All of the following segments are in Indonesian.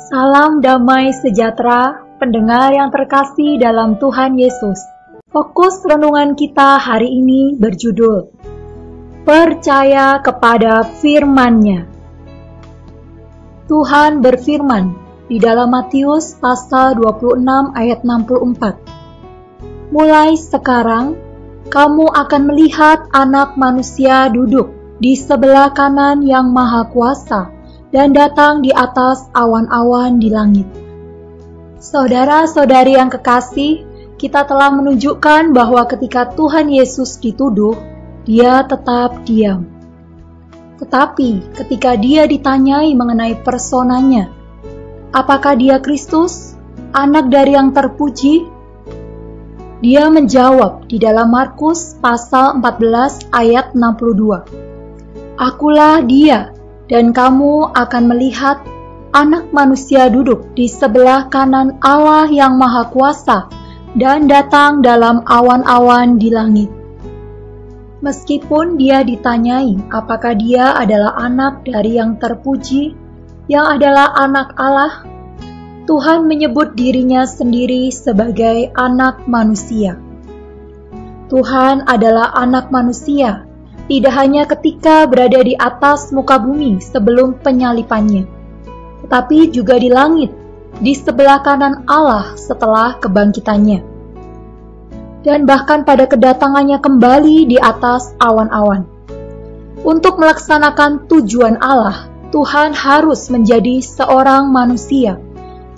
Salam damai sejahtera, pendengar yang terkasih dalam Tuhan Yesus. Fokus renungan kita hari ini berjudul Percaya kepada firman-Nya. Tuhan berfirman di dalam Matius pasal 26 ayat 64. Mulai sekarang, kamu akan melihat Anak Manusia duduk di sebelah kanan Yang Maha Kuasa dan datang di atas awan-awan di langit. Saudara-saudari yang kekasih, kita telah menunjukkan bahwa ketika Tuhan Yesus dituduh, Dia tetap diam. Tetapi ketika Dia ditanyai mengenai personanya, apakah Dia Kristus, anak dari Yang terpuji? Dia menjawab di dalam Markus pasal 14 ayat 62. Akulah Dia, dan kamu akan melihat Anak Manusia duduk di sebelah kanan Allah yang Maha Kuasa dan datang dalam awan-awan di langit. Meskipun dia ditanyai apakah dia adalah anak dari Yang terpuji, yang adalah anak Allah, Tuhan menyebut dirinya sendiri sebagai anak manusia. Tuhan adalah anak manusia, tidak hanya ketika berada di atas muka bumi sebelum penyalipannya, tetapi juga di langit, di sebelah kanan Allah setelah kebangkitannya. Dan bahkan pada kedatangannya kembali di atas awan-awan. Untuk melaksanakan tujuan Allah, Tuhan harus menjadi seorang manusia.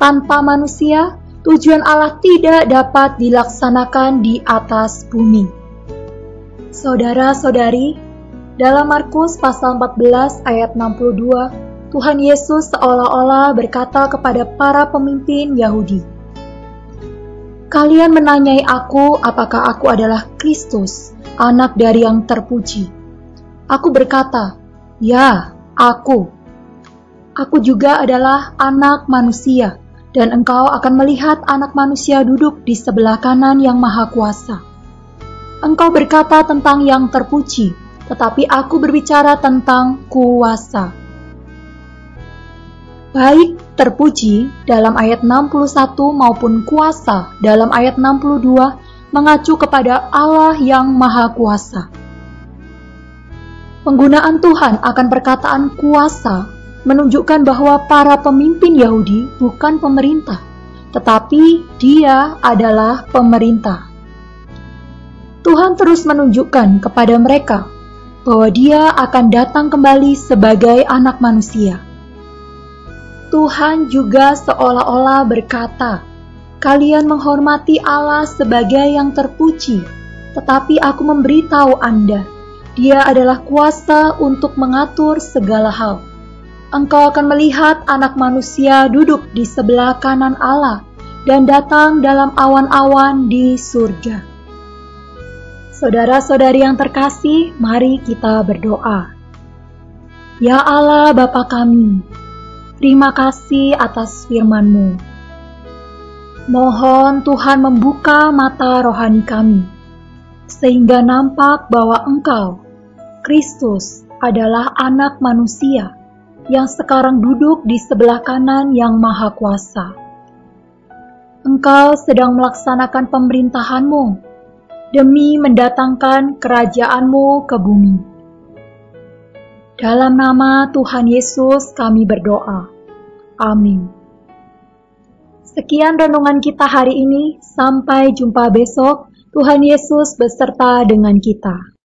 Tanpa manusia, tujuan Allah tidak dapat dilaksanakan di atas bumi. Saudara-saudari, dalam Markus pasal 14 ayat 62, Tuhan Yesus seolah-olah berkata kepada para pemimpin Yahudi, "Kalian menanyai aku apakah aku adalah Kristus, anak dari Yang terpuji. Aku berkata, ya, aku. Aku juga adalah anak manusia, dan engkau akan melihat Anak Manusia duduk di sebelah kanan Yang Maha Kuasa. Engkau berkata tentang Yang terpuji, tetapi aku berbicara tentang kuasa." Baik terpuji dalam ayat 61 maupun kuasa dalam ayat 62 mengacu kepada Allah yang Maha Kuasa. Penggunaan Tuhan akan perkataan kuasa menunjukkan bahwa para pemimpin Yahudi bukan pemerintah, tetapi Dia adalah pemerintah. Tuhan terus menunjukkan kepada mereka bahwa Dia akan datang kembali sebagai anak manusia. Tuhan juga seolah-olah berkata, "Kalian menghormati Allah sebagai Yang terpuji, tetapi aku memberitahu Anda, Dia adalah kuasa untuk mengatur segala hal. Engkau akan melihat Anak Manusia duduk di sebelah kanan Allah dan datang dalam awan-awan di surga." Saudara-saudari yang terkasih, mari kita berdoa. Ya Allah Bapa kami, terima kasih atas firman-Mu. Mohon Tuhan membuka mata rohani kami, sehingga nampak bahwa Engkau, Kristus, adalah anak manusia yang sekarang duduk di sebelah kanan Yang Maha Kuasa. Engkau sedang melaksanakan pemerintahan-Mu demi mendatangkan kerajaan-Mu ke bumi. Dalam nama Tuhan Yesus kami berdoa. Amin. Sekian renungan kita hari ini. Sampai jumpa besok. Tuhan Yesus beserta dengan kita.